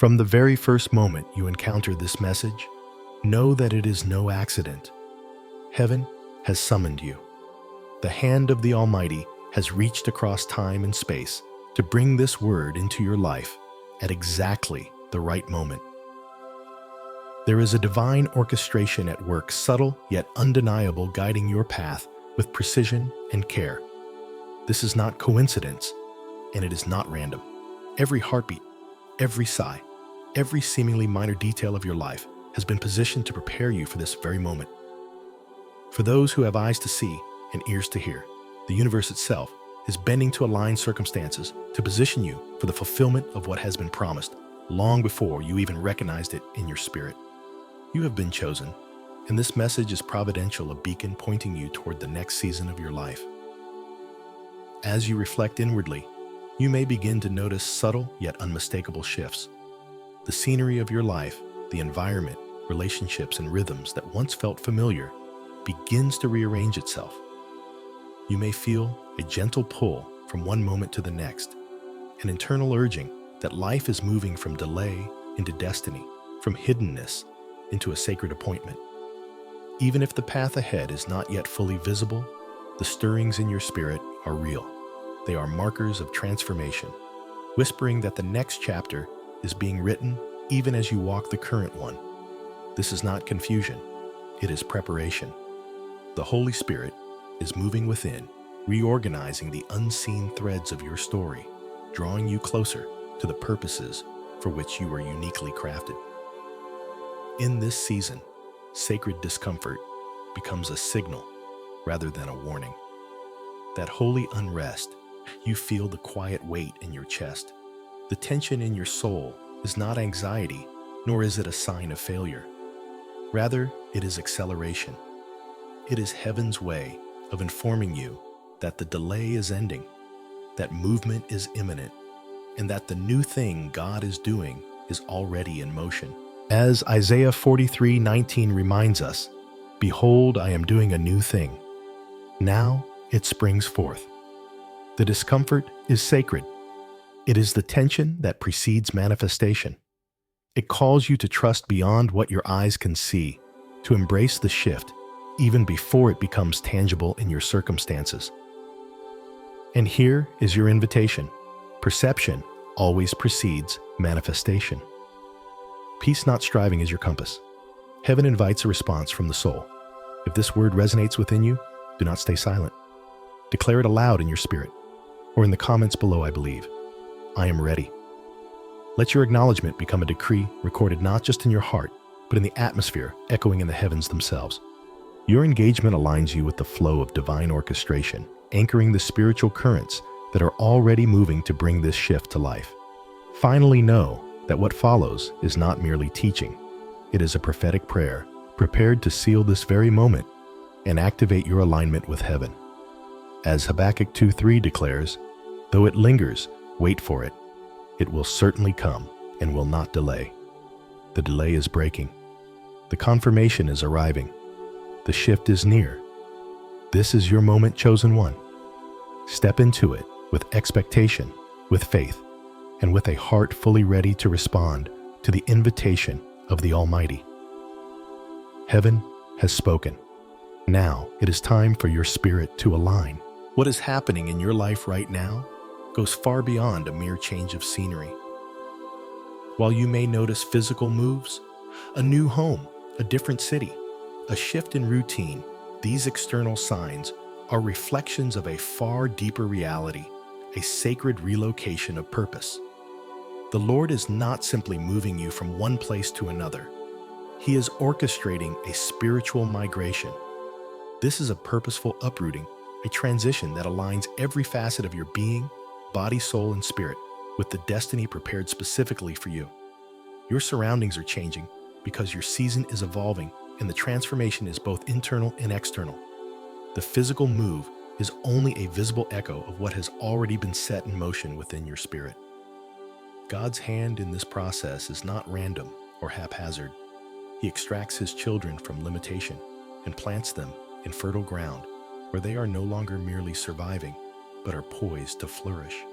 From the very first moment you encounter this message, know that it is no accident. Heaven has summoned you. The hand of the Almighty has reached across time and space to bring this word into your life at exactly the right moment. There is a divine orchestration at work, subtle yet undeniable, guiding your path with precision and care. This is not coincidence, and it is not random. Every heartbeat, every sigh, every seemingly minor detail of your life has been positioned to prepare you for this very moment. For those who have eyes to see and ears to hear, the universe itself is bending to align circumstances to position you for the fulfillment of what has been promised long before you even recognized it in your spirit. You have been chosen, and this message is providential, a beacon pointing you toward the next season of your life. As you reflect inwardly, you may begin to notice subtle yet unmistakable shifts. The scenery of your life, the environment, relationships, and rhythms that once felt familiar begins to rearrange itself. You may feel a gentle pull from one moment to the next, an internal urging that life is moving from delay into destiny, from hiddenness into a sacred appointment. Even if the path ahead is not yet fully visible, the stirrings in your spirit are real. They are markers of transformation, whispering that the next chapter is being written even as you walk the current one. This is not confusion, it is preparation. The Holy Spirit is moving within, reorganizing the unseen threads of your story, drawing you closer to the purposes for which you are uniquely crafted. In this season, sacred discomfort becomes a signal rather than a warning. That holy unrest, you feel the quiet weight in your chest. The tension in your soul is not anxiety, nor is it a sign of failure. Rather, it is acceleration. It is heaven's way of informing you that the delay is ending, that movement is imminent, and that the new thing God is doing is already in motion. As Isaiah 43:19 reminds us, "Behold, I am doing a new thing. Now it springs forth." The discomfort is sacred. It is the tension that precedes manifestation. It calls you to trust beyond what your eyes can see, to embrace the shift even before it becomes tangible in your circumstances. And here is your invitation. Perception always precedes manifestation. Peace, not striving, is your compass. Heaven invites a response from the soul. If this word resonates within you, do not stay silent. Declare it aloud in your spirit, or in the comments below, "I believe. I am ready." Let your acknowledgement become a decree recorded not just in your heart, but in the atmosphere, echoing in the heavens themselves. Your engagement aligns you with the flow of divine orchestration, anchoring the spiritual currents that are already moving to bring this shift to life. Finally, know that what follows is not merely teaching. It is a prophetic prayer, prepared to seal this very moment and activate your alignment with heaven. As Habakkuk 2:3 declares, "Though it lingers, wait for it. It will certainly come and will not delay." The delay is breaking. The confirmation is arriving. The shift is near. This is your moment, chosen one. Step into it with expectation, with faith, and with a heart fully ready to respond to the invitation of the Almighty. Heaven has spoken. Now it is time for your spirit to align. What is happening in your life right now goes far beyond a mere change of scenery. While you may notice physical moves, a new home, a different city, a shift in routine, these external signs are reflections of a far deeper reality, a sacred relocation of purpose. The Lord is not simply moving you from one place to another. He is orchestrating a spiritual migration. This is a purposeful uprooting, a transition that aligns every facet of your being, body, soul, and spirit with the destiny prepared specifically for you. Your surroundings are changing because your season is evolving, and the transformation is both internal and external. The physical move is only a visible echo of what has already been set in motion within your spirit. God's hand in this process is not random or haphazard. He extracts his children from limitation and plants them in fertile ground where they are no longer merely surviving, but are poised to flourish.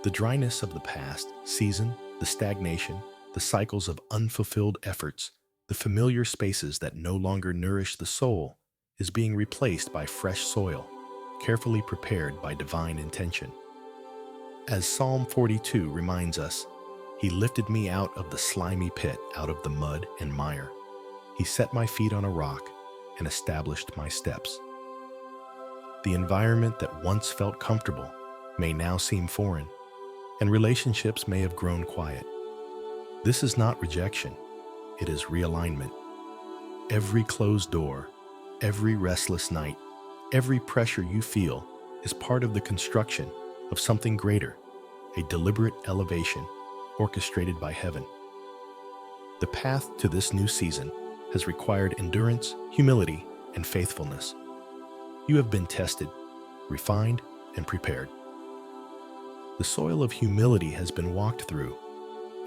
The dryness of the past season, The stagnation, the cycles of unfulfilled efforts, the familiar spaces that no longer nourish the soul is being replaced by fresh soil, carefully prepared by divine intention. As Psalm 42 reminds us, He lifted me out of the slimy pit, out of the mud and mire. He set my feet on a rock and established my steps. The environment that once felt comfortable may now seem foreign, and relationships may have grown quiet. This is not rejection, it is realignment. Every closed door, every restless night, every pressure you feel is part of the construction of something greater, a deliberate elevation orchestrated by heaven. The path to this new season has required endurance, humility, and faithfulness. You have been tested, refined, and prepared. The soil of humility has been walked through,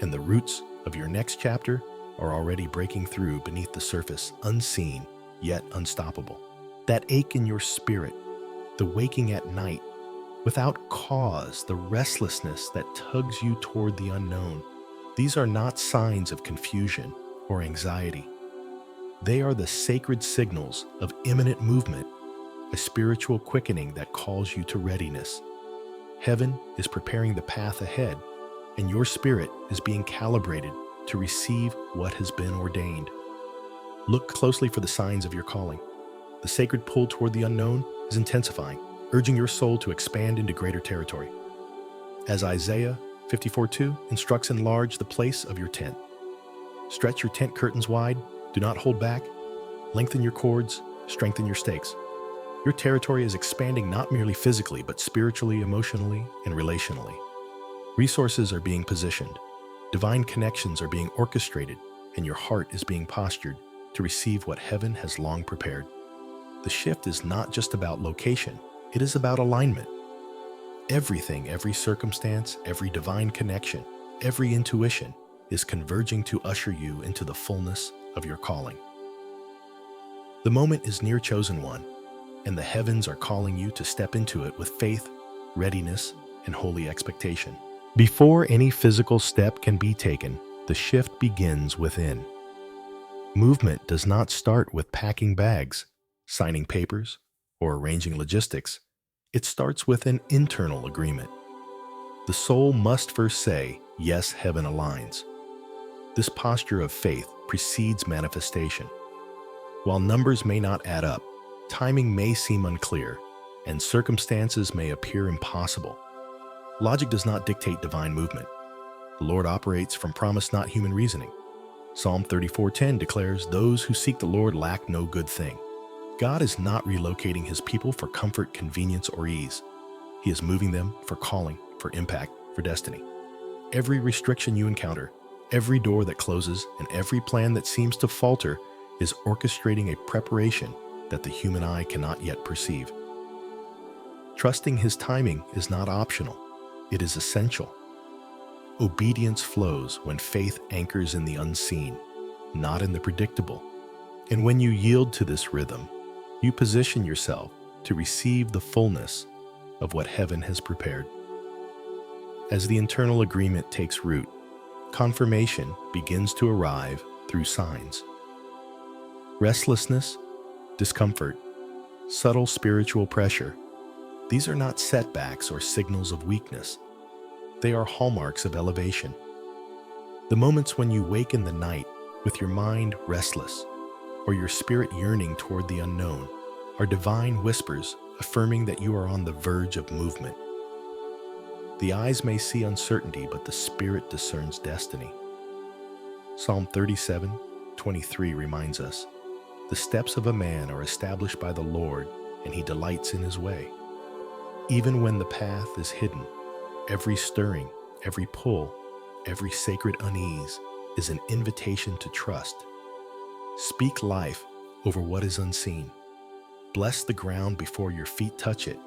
and the roots of your next chapter are already breaking through beneath the surface, unseen, yet unstoppable. That ache in your spirit, the waking at night, without cause, the restlessness that tugs you toward the unknown, these are not signs of confusion or anxiety. They are the sacred signals of imminent movement, a spiritual quickening that calls you to readiness. Heaven is preparing the path ahead, and your spirit is being calibrated to receive what has been ordained. Look closely for the signs of your calling. The sacred pull toward the unknown is intensifying, urging your soul to expand into greater territory. As Isaiah 54:2 instructs, enlarge the place of your tent. Stretch your tent curtains wide, do not hold back, lengthen your cords, strengthen your stakes. Your territory is expanding not merely physically, but spiritually, emotionally, and relationally. Resources are being positioned, divine connections are being orchestrated, and your heart is being postured to receive what heaven has long prepared. The shift is not just about location, it is about alignment. Everything, every circumstance, every divine connection, every intuition is converging to usher you into the fullness of your calling. The moment is near, chosen one, and the heavens are calling you to step into it with faith, readiness, and holy expectation. Before any physical step can be taken, the shift begins within. Movement does not start with packing bags, signing papers, or arranging logistics. It starts with an internal agreement. The soul must first say, "Yes, heaven aligns." This posture of faith precedes manifestation. While numbers may not add up, timing may seem unclear, and circumstances may appear impossible. Logic does not dictate divine movement. The Lord operates from promise, not human reasoning. Psalm 34:10 declares, "Those who seek the Lord lack no good thing." God is not relocating His people for comfort, convenience, or ease. He is moving them for calling, for impact, for destiny. Every restriction you encounter, every door that closes, and every plan that seems to falter is orchestrating a preparation that the human eye cannot yet perceive. Trusting His timing is not optional, it is essential. Obedience flows when faith anchors in the unseen, not in the predictable. And when you yield to this rhythm, you position yourself to receive the fullness of what heaven has prepared. As the internal agreement takes root, confirmation begins to arrive through signs. Restlessness, discomfort, subtle spiritual pressure, these are not setbacks or signals of weakness. They are hallmarks of elevation. The moments when you wake in the night with your mind restless or your spirit yearning toward the unknown are divine whispers affirming that you are on the verge of movement. The eyes may see uncertainty, but the spirit discerns destiny. Psalm 37:23 reminds us, "The steps of a man are established by the Lord, and He delights in His way." Even when the path is hidden, every stirring, every pull, every sacred unease is an invitation to trust. Speak life over what is unseen. Bless the ground before your feet touch it,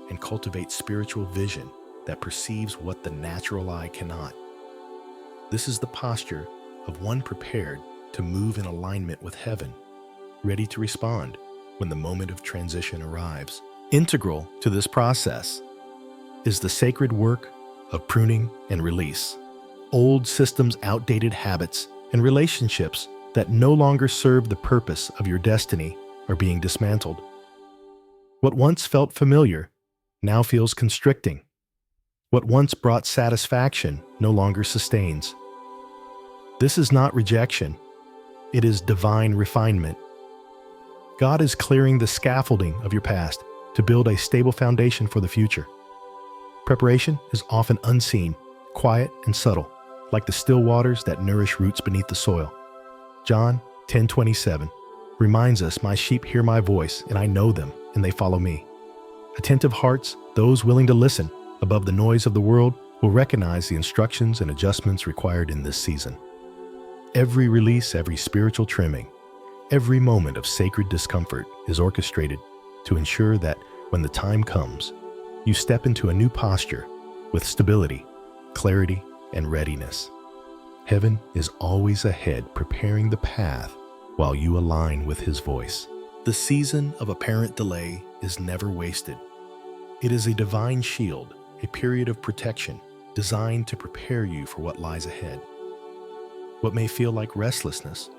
and cultivate spiritual vision that perceives what the natural eye cannot. This is the posture of one prepared to move in alignment with heaven, ready to respond when the moment of transition arrives. Integral to this process is the sacred work of pruning and release. old systems, outdated habits, and relationships that no longer serve the purpose of your destiny are being dismantled. What once felt familiar now feels constricting. What once brought satisfaction no longer sustains. This is not rejection, it is divine refinement. God is clearing the scaffolding of your past to build a stable foundation for the future. Preparation is often unseen, quiet and subtle, like the still waters that nourish roots beneath the soil. John 10:27 reminds us, "My sheep hear my voice, and I know them, and they follow me." Attentive hearts, those willing to listen above the noise of the world, will recognize the instructions and adjustments required in this season. Every release, every spiritual trimming, every moment of sacred discomfort is orchestrated to ensure that when the time comes, you step into a new posture with stability, clarity, and readiness. Heaven is always ahead, preparing the path while you align with His voice. The season of apparent delay is never wasted. It is a divine shield, a period of protection designed to prepare you for what lies ahead. What may feel like restlessness,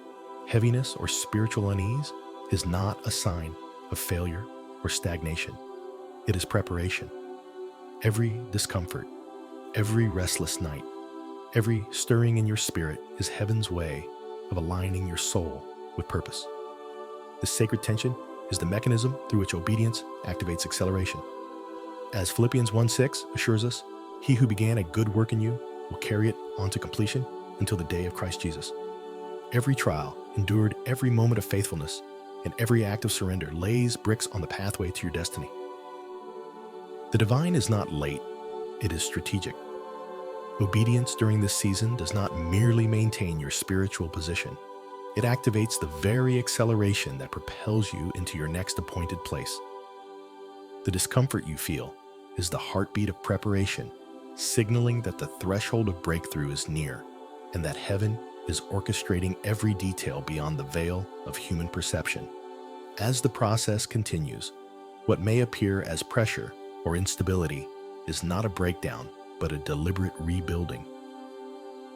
heaviness, or spiritual unease is not a sign of failure or stagnation. It is preparation. Every discomfort, every restless night, every stirring in your spirit is heaven's way of aligning your soul with purpose. This sacred tension is the mechanism through which obedience activates acceleration. As Philippians 1:6 assures us, "He who began a good work in you will carry it on to completion until the day of Christ Jesus." Every trial endured, every moment of faithfulness, and every act of surrender lays bricks on the pathway to your destiny. The divine is not late, it is strategic. Obedience during this season does not merely maintain your spiritual position. It activates the very acceleration that propels you into your next appointed place. The discomfort you feel is the heartbeat of preparation, signaling that the threshold of breakthrough is near and that heaven is orchestrating every detail beyond the veil of human perception. As the process continues, what may appear as pressure or instability is not a breakdown, but a deliberate rebuilding.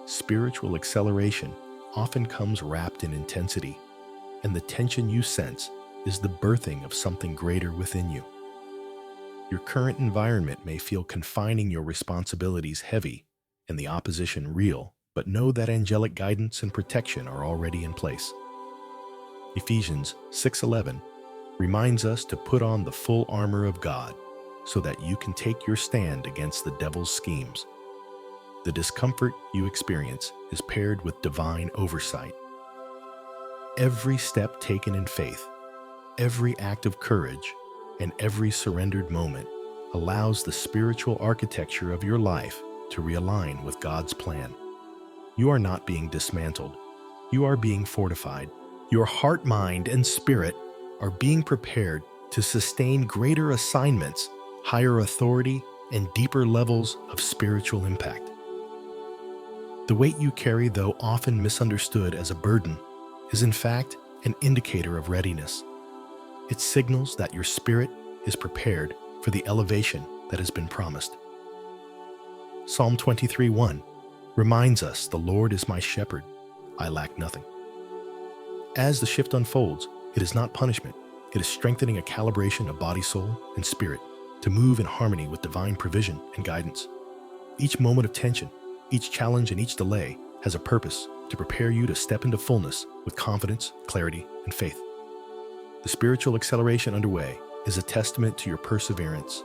Spiritual acceleration often comes wrapped in intensity, and the tension you sense is the birthing of something greater within you. Your current environment may feel confining, your responsibilities heavy, and the opposition real, but know that angelic guidance and protection are already in place. Ephesians 6:11 reminds us to put on the full armor of God so that you can take your stand against the devil's schemes. The discomfort you experience is paired with divine oversight. Every step taken in faith, every act of courage, and every surrendered moment allows the spiritual architecture of your life to realign with God's plan. You are not being dismantled. You are being fortified. Your heart, mind, and spirit are being prepared to sustain greater assignments, higher authority, and deeper levels of spiritual impact. The weight you carry, though often misunderstood as a burden, is in fact an indicator of readiness. It signals that your spirit is prepared for the elevation that has been promised. Psalm 23:1 reminds us, "The Lord is my shepherd, I lack nothing." As the shift unfolds, it is not punishment, it is strengthening a calibration of body, soul, and spirit to move in harmony with divine provision and guidance. Each moment of tension, each challenge, and each delay has a purpose to prepare you to step into fullness with confidence, clarity, and faith. The spiritual acceleration underway is a testament to your perseverance,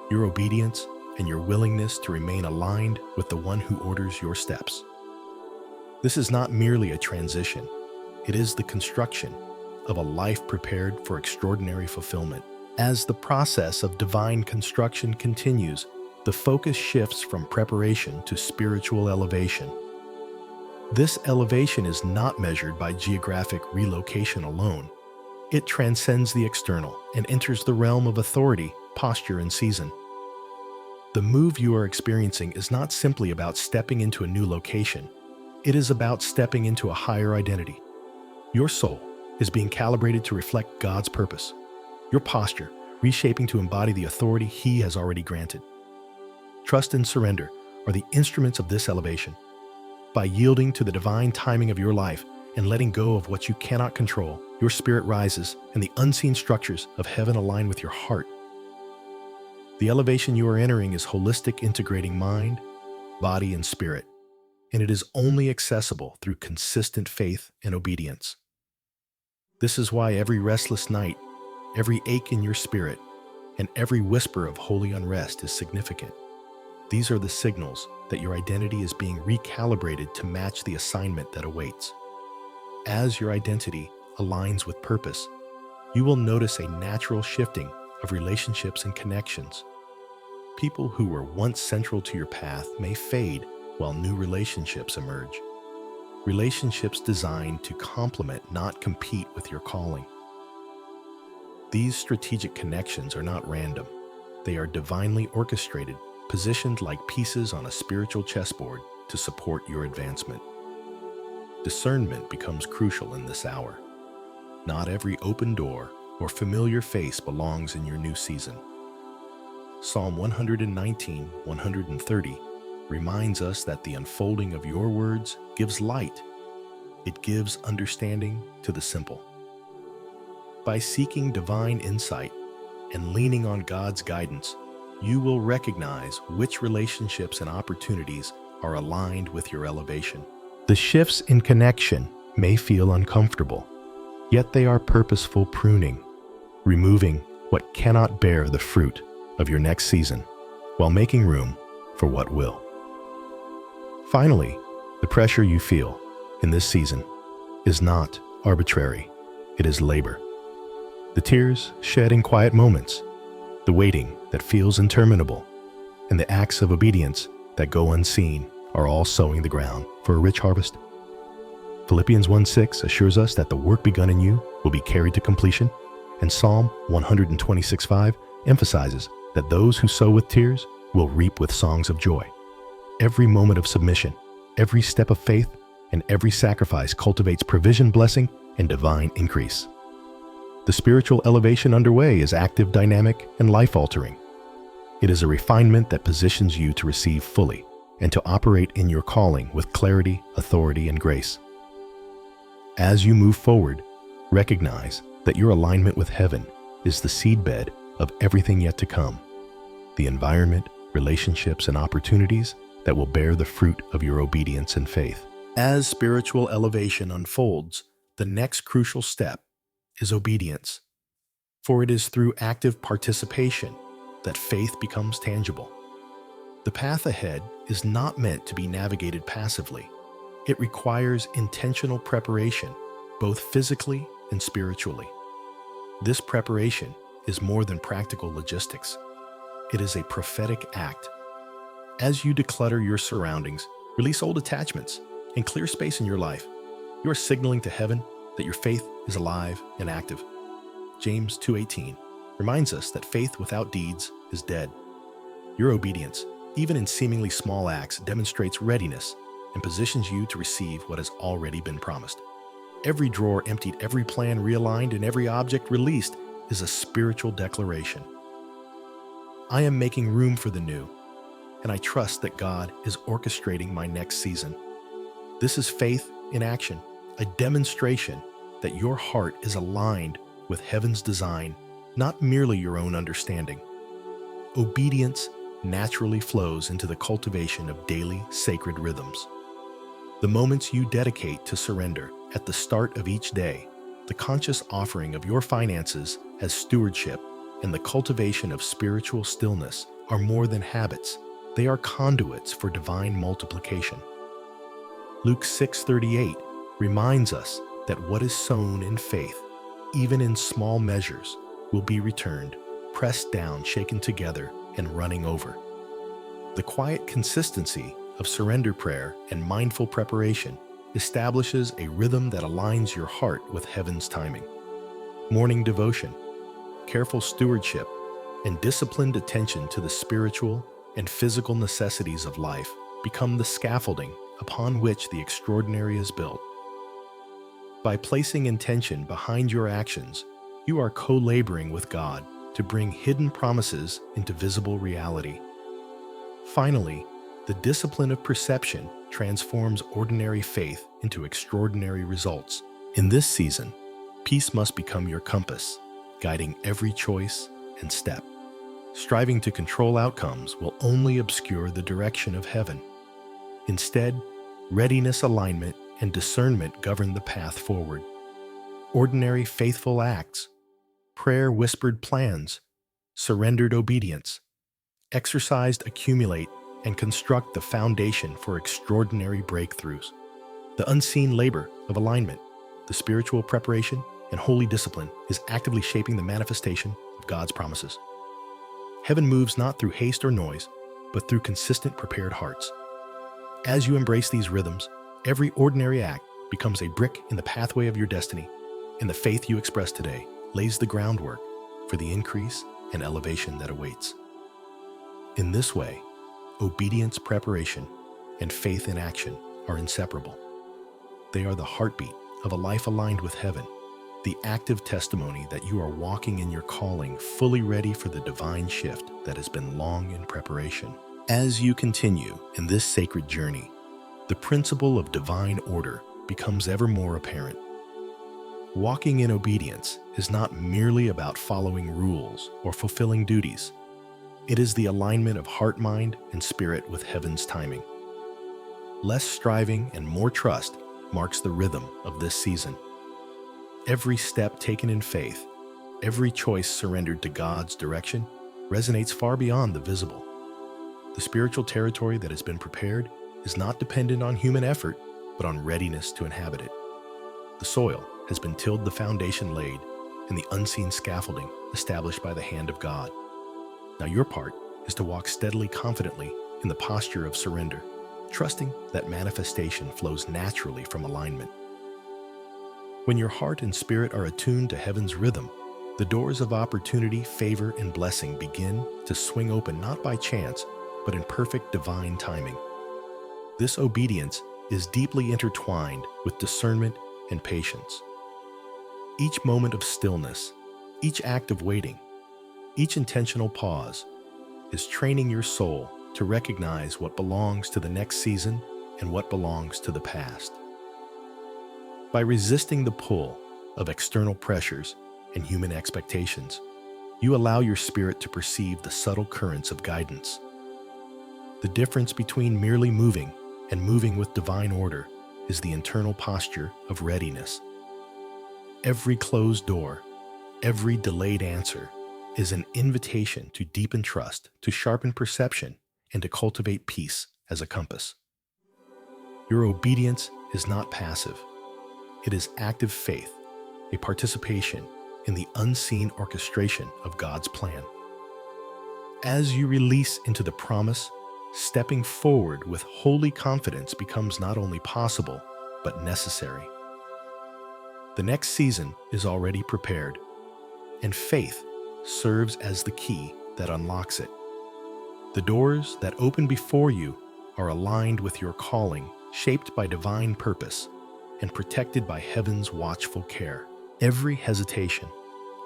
your obedience, and your willingness to remain aligned with the one who orders your steps. This is not merely a transition, it is the construction of a life prepared for extraordinary fulfillment. As the process of divine construction continues, the focus shifts from preparation to spiritual elevation. This elevation is not measured by geographic relocation alone. It transcends the external and enters the realm of authority, posture, and season. The move you are experiencing is not simply about stepping into a new location. It is about stepping into a higher identity. Your soul is being calibrated to reflect God's purpose. Your posture reshaping to embody the authority He has already granted. Trust and surrender are the instruments of this elevation. By yielding to the divine timing of your life and letting go of what you cannot control, your spirit rises and the unseen structures of heaven align with your heart. The elevation you are entering is holistic, integrating mind, body, and spirit, and it is only accessible through consistent faith and obedience. This is why every restless night, every ache in your spirit, and every whisper of holy unrest is significant. These are the signals that your identity is being recalibrated to match the assignment that awaits. As your identity aligns with purpose, you will notice a natural shifting of relationships and connections. People who were once central to your path may fade while new relationships emerge. Relationships designed to complement, not compete with your calling. These strategic connections are not random. They are divinely orchestrated, positioned like pieces on a spiritual chessboard to support your advancement. Discernment becomes crucial in this hour. Not every open door or familiar face belongs in your new season. Psalm 119:130 reminds us that the unfolding of your words gives light. It gives understanding to the simple. By seeking divine insight and leaning on God's guidance, you will recognize which relationships and opportunities are aligned with your elevation. The shifts in connection may feel uncomfortable, yet they are purposeful pruning, removing what cannot bear the fruit of your next season while making room for what will. Finally, the pressure you feel in this season is not arbitrary. It is labor. The tears shed in quiet moments, the waiting that feels interminable, and the acts of obedience that go unseen are all sowing the ground for a rich harvest. Philippians 1:6 assures us that the work begun in you will be carried to completion, and Psalm 126:5 emphasizes that those who sow with tears will reap with songs of joy. Every moment of submission, every step of faith, and every sacrifice cultivates provision, blessing, and divine increase. The spiritual elevation underway is active, dynamic, and life-altering. It is a refinement that positions you to receive fully and to operate in your calling with clarity, authority, and grace. As you move forward, recognize that your alignment with heaven is the seedbed of everything yet to come, the environment, relationships, and opportunities that will bear the fruit of your obedience and faith. As spiritual elevation unfolds, the next crucial step is obedience, for it is through active participation that faith becomes tangible. The path ahead is not meant to be navigated passively. It requires intentional preparation, both physically and spiritually. This preparation is more than practical logistics. It is a prophetic act. As you declutter your surroundings, release old attachments, and clear space in your life, you are signaling to heaven that your faith is alive and active. James 2:18 reminds us that faith without deeds is dead. Your obedience, even in seemingly small acts, demonstrates readiness and positions you to receive what has already been promised. Every drawer emptied, every plan realigned, and every object released is a spiritual declaration. I am making room for the new, and I trust that God is orchestrating my next season. This is faith in action, a demonstration that your heart is aligned with heaven's design, not merely your own understanding. Obedience naturally flows into the cultivation of daily sacred rhythms. The moments you dedicate to surrender at the start of each day, the conscious offering of your finances as stewardship, and the cultivation of spiritual stillness are more than habits. They are conduits for divine multiplication. Luke 6:38 reminds us that what is sown in faith, even in small measures, will be returned, pressed down, shaken together, and running over. The quiet consistency of surrender prayer and mindful preparation establishes a rhythm that aligns your heart with heaven's timing. Morning devotion, careful stewardship, and disciplined attention to the spiritual and physical necessities of life become the scaffolding upon which the extraordinary is built. By placing intention behind your actions, you are co-laboring with God to bring hidden promises into visible reality. Finally, the discipline of perception transforms ordinary faith into extraordinary results. In this season, peace must become your compass, guiding every choice and step. Striving to control outcomes will only obscure the direction of heaven. Instead, readiness, alignment, and discernment govern the path forward. Ordinary faithful acts, prayer whispered plans, surrendered obedience, exercised accumulate and construct the foundation for extraordinary breakthroughs. The unseen labor of alignment, the spiritual preparation, and holy discipline is actively shaping the manifestation of God's promises. Heaven moves not through haste or noise, but through consistent, prepared hearts. As you embrace these rhythms, every ordinary act becomes a brick in the pathway of your destiny, and the faith you express today lays the groundwork for the increase and elevation that awaits. In this way, obedience, preparation, and faith in action are inseparable. They are the heartbeat of a life aligned with heaven, the active testimony that you are walking in your calling, fully ready for the divine shift that has been long in preparation. As you continue in this sacred journey, the principle of divine order becomes ever more apparent. Walking in obedience is not merely about following rules or fulfilling duties. It is the alignment of heart, mind, and spirit with heaven's timing. Less striving and more trust marks the rhythm of this season. Every step taken in faith, every choice surrendered to God's direction, resonates far beyond the visible. The spiritual territory that has been prepared is not dependent on human effort, but on readiness to inhabit it. The soil has been tilled, the foundation laid, and the unseen scaffolding established by the hand of God. Now your part is to walk steadily, confidently in the posture of surrender, trusting that manifestation flows naturally from alignment. When your heart and spirit are attuned to heaven's rhythm, the doors of opportunity, favor, and blessing begin to swing open not by chance, but in perfect divine timing. This obedience is deeply intertwined with discernment and patience. Each moment of stillness, each act of waiting, each intentional pause is training your soul to recognize what belongs to the next season and what belongs to the past. By resisting the pull of external pressures and human expectations, you allow your spirit to perceive the subtle currents of guidance. The difference between merely moving and moving with divine order is the internal posture of readiness. Every closed door, every delayed answer is an invitation to deepen trust, to sharpen perception, and to cultivate peace as a compass. Your obedience is not passive. It is active faith, a participation in the unseen orchestration of God's plan. As you release into the promise, stepping forward with holy confidence becomes not only possible, but necessary. The next season is already prepared, and faith serves as the key that unlocks it. The doors that open before you are aligned with your calling, shaped by divine purpose, and protected by heaven's watchful care. Every hesitation,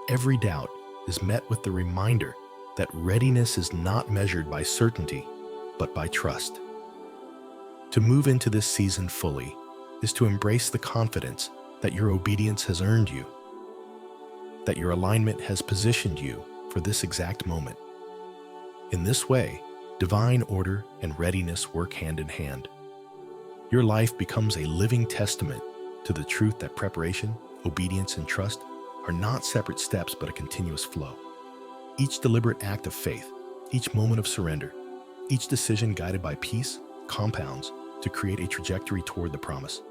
every doubt is met with the reminder that readiness is not measured by certainty, but by trust. To move into this season fully is to embrace the confidence that your obedience has earned you, that your alignment has positioned you for this exact moment. In this way, divine order and readiness work hand in hand. Your life becomes a living testament to the truth that preparation, obedience, and trust are not separate steps but a continuous flow. Each deliberate act of faith, each moment of surrender, each decision guided by peace compounds to create a trajectory toward the promise.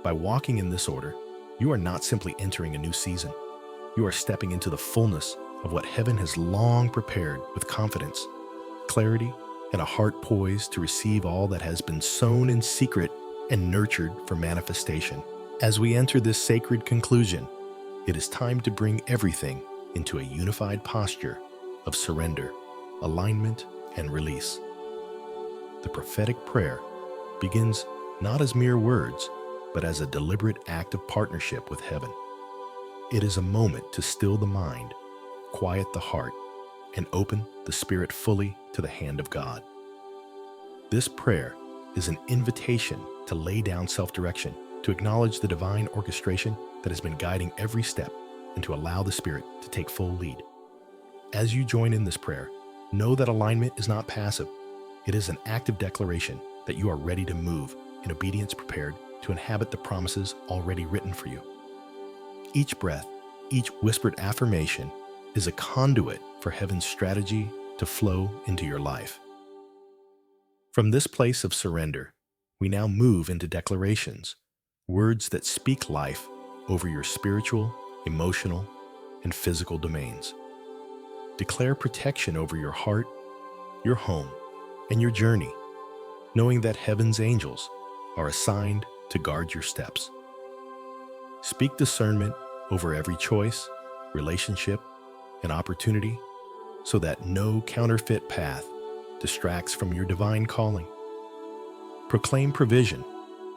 By walking in this order, you are not simply entering a new season. You are stepping into the fullness of what heaven has long prepared with confidence, clarity, and a heart poised to receive all that has been sown in secret and nurtured for manifestation. As we enter this sacred conclusion, it is time to bring everything into a unified posture of surrender, alignment, and release. The prophetic prayer begins not as mere words, but as a deliberate act of partnership with heaven. It is a moment to still the mind, quiet the heart, and open the spirit fully to the hand of God. This prayer is an invitation to lay down self-direction, to acknowledge the divine orchestration that has been guiding every step, and to allow the Spirit to take full lead. As you join in this prayer, know that alignment is not passive. It is an active declaration that you are ready to move in obedience, prepared to inhabit the promises already written for you. Each breath, each whispered affirmation is a conduit for heaven's strategy to flow into your life. From this place of surrender, we now move into declarations, words that speak life over your spiritual, emotional, and physical domains. Declare protection over your heart, your home, and your journey, knowing that heaven's angels are assigned to guard your steps. Speak discernment over every choice, relationship, and opportunity, so that no counterfeit path distracts from your divine calling. Proclaim provision,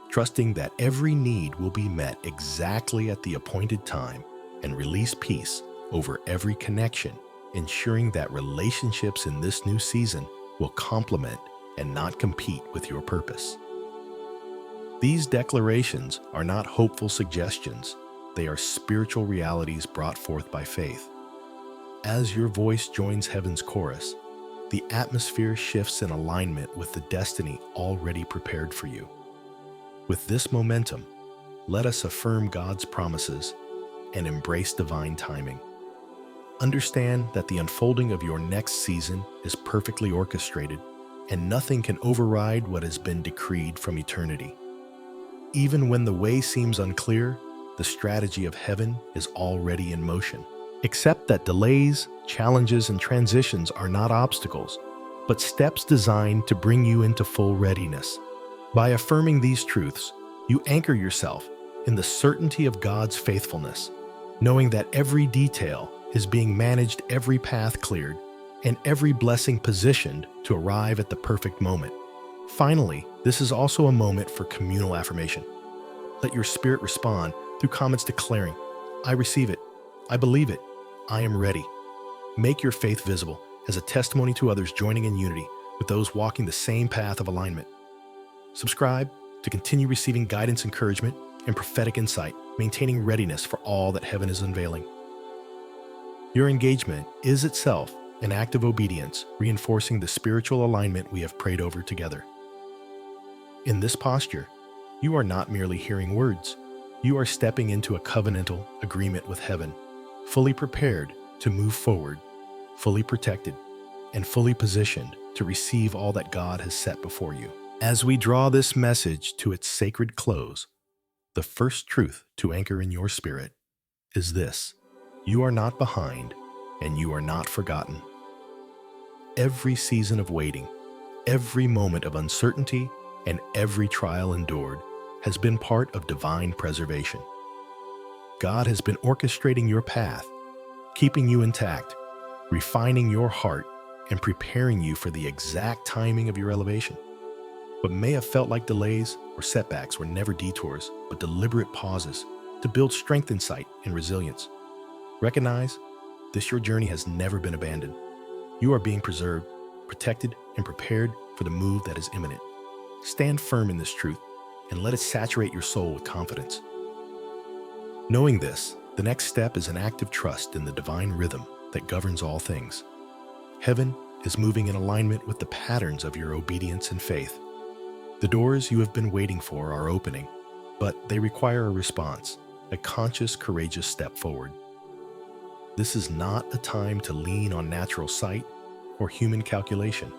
trusting that every need will be met exactly at the appointed time, and release peace over every connection, ensuring that relationships in this new season will complement and not compete with your purpose. These declarations are not hopeful suggestions. They are spiritual realities brought forth by faith. As your voice joins heaven's chorus, the atmosphere shifts in alignment with the destiny already prepared for you. With this momentum, let us affirm God's promises and embrace divine timing. Understand that the unfolding of your next season is perfectly orchestrated, and nothing can override what has been decreed from eternity. Even when the way seems unclear, the strategy of heaven is already in motion. Accept that delays, challenges, and transitions are not obstacles, but steps designed to bring you into full readiness. By affirming these truths, you anchor yourself in the certainty of God's faithfulness, knowing that every detail is being managed, every path cleared, and every blessing positioned to arrive at the perfect moment. Finally, this is also a moment for communal affirmation. Let your spirit respond through comments declaring, "I receive it, I believe it, I am ready." Make your faith visible as a testimony to others, joining in unity with those walking the same path of alignment. Subscribe to continue receiving guidance, encouragement, and prophetic insight, maintaining readiness for all that heaven is unveiling. Your engagement is itself an act of obedience, reinforcing the spiritual alignment we have prayed over together. In this posture, you are not merely hearing words, you are stepping into a covenantal agreement with heaven, fully prepared to move forward, fully protected, and fully positioned to receive all that God has set before you. As we draw this message to its sacred close, the first truth to anchor in your spirit is this: you are not behind, and you are not forgotten. Every season of waiting, every moment of uncertainty, and every trial endured has been part of divine preservation. God has been orchestrating your path, keeping you intact, refining your heart, and preparing you for the exact timing of your elevation. What may have felt like delays or setbacks were never detours, but deliberate pauses to build strength, insight, and resilience. Recognize this: your journey has never been abandoned. You are being preserved, protected, and prepared for the move that is imminent. Stand firm in this truth and let it saturate your soul with confidence. Knowing this, the next step is an act of trust in the divine rhythm that governs all things. Heaven is moving in alignment with the patterns of your obedience and faith. The doors you have been waiting for are opening, but they require a response, a conscious, courageous step forward. This is not a time to lean on natural sight or human calculation.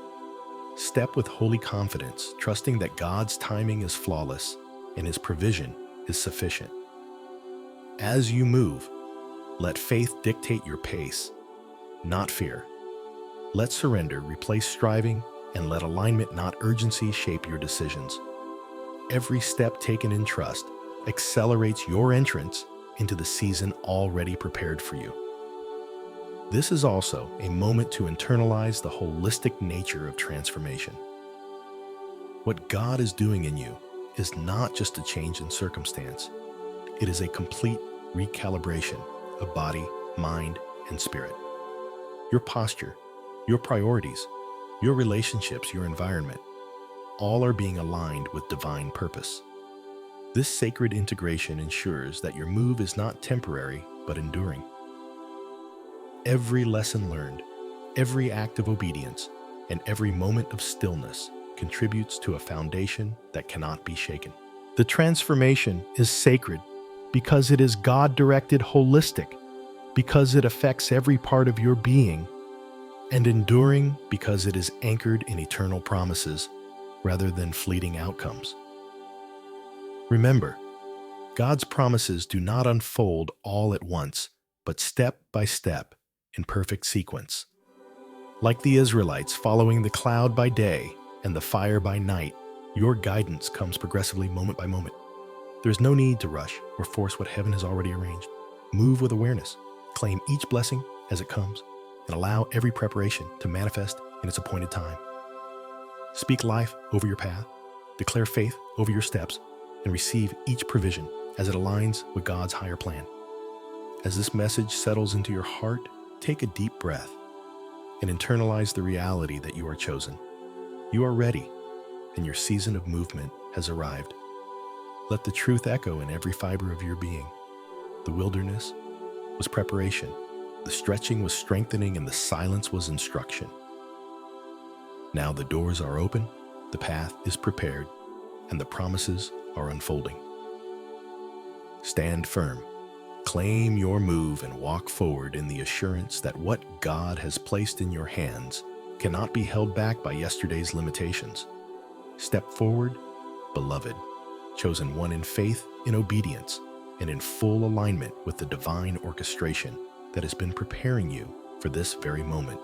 Step with holy confidence, trusting that God's timing is flawless and His provision is sufficient. As you move, let faith dictate your pace, not fear. Let surrender replace striving, and let alignment, not urgency, shape your decisions. Every step taken in trust accelerates your entrance into the season already prepared for you. This is also a moment to internalize the holistic nature of transformation. What God is doing in you is not just a change in circumstance. It is a complete recalibration of body, mind, and spirit. Your posture, your priorities, your relationships, your environment. all are being aligned with divine purpose. This sacred integration ensures that your move is not temporary but enduring. Every lesson learned, every act of obedience, and every moment of stillness contributes to a foundation that cannot be shaken. The transformation is sacred because it is God-directed, holistic, because it affects every part of your being, and enduring because it is anchored in eternal promises rather than fleeting outcomes. Remember, God's promises do not unfold all at once, but step by step in perfect sequence. Like the Israelites following the cloud by day and the fire by night, your guidance comes progressively moment by moment. There's no need to rush or force what heaven has already arranged. Move with awareness, claim each blessing as it comes, and allow every preparation to manifest in its appointed time. Speak life over your path, declare faith over your steps, and receive each provision as it aligns with God's higher plan. As this message settles into your heart, take a deep breath and internalize the reality that you are chosen. You are ready, and your season of movement has arrived. Let the truth echo in every fiber of your being. The wilderness was preparation, the stretching was strengthening, and the silence was instruction. Now the doors are open, the path is prepared, and the promises are unfolding. Stand firm, claim your move, and walk forward in the assurance that what God has placed in your hands cannot be held back by yesterday's limitations. Step forward, beloved, chosen one in faith, in obedience, and in full alignment with the divine orchestration that has been preparing you for this very moment.